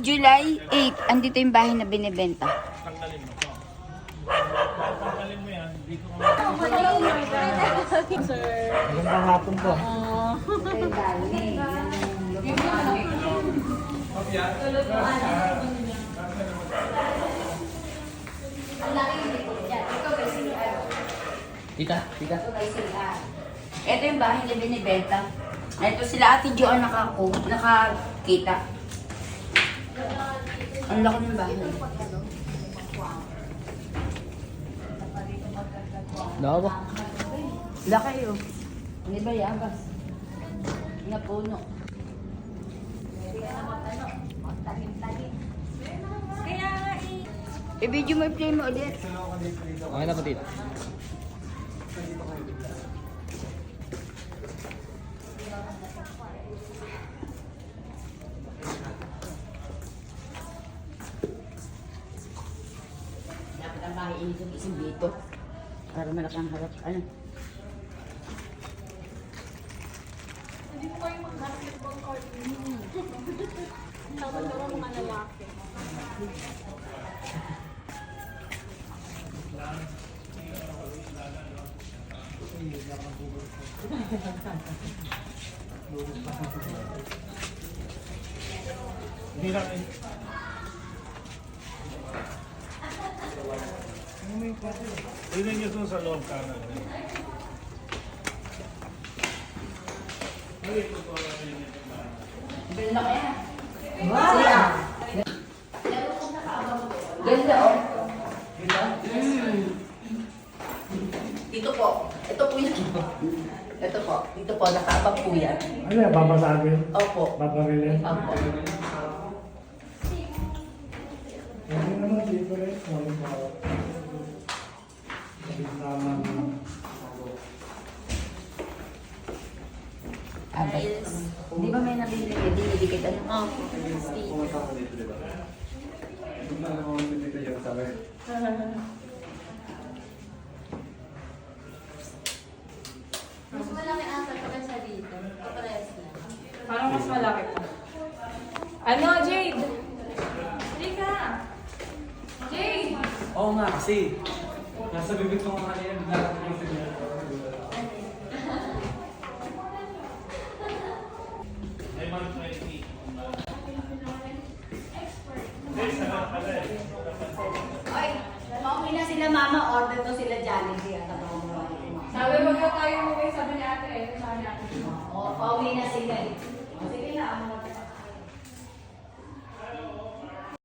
July 8, andito yung bahay na binibenta. Tanggalin mo to. Tanggalin mo yan. Dito ko Magandang hapon po. Tita. Ito yung bahay na binibenta. Ito sila Ate Jo ang nakakita. Ang laki ng bahay. Lawak. Laki yun. Hindi ba yabas? Napuno. I-video mo i-play mo ulit. Okay na po, tita. Dapat ang bahay inisog isang dito. Para malaki ang harap. Ano? Hindi po kayo mag-basketball court. Tawag naman mga lalaki. Hindi lang eh. Tignan niyo doon sa loob kanan. Ganda kaya. Wow! Ganda oh. Dito po. Ito po yan. Ito po. Dito po. Nakaabang po yan. Ano yan, babasagin? Opo. Babarilin? Opo. Hindi naman dito rin. Sorry po. Naman. Abay. Di ba may nabili? Dinidikit ano? Mas malaki ata pa sa dito. Kaparehas lang. Parang mas malaki pa. Ano, Jade? Halika! Jade! Oo nga kasi. Nasa bibig ko nga kanina, bigla ko yung signal. May 120. Oy, pauwi na sila mama. Order to sila Jollibee. At Sabi mo na tayo umuwi, sabi ni ate. Sabi ni ate. pauwi na sila.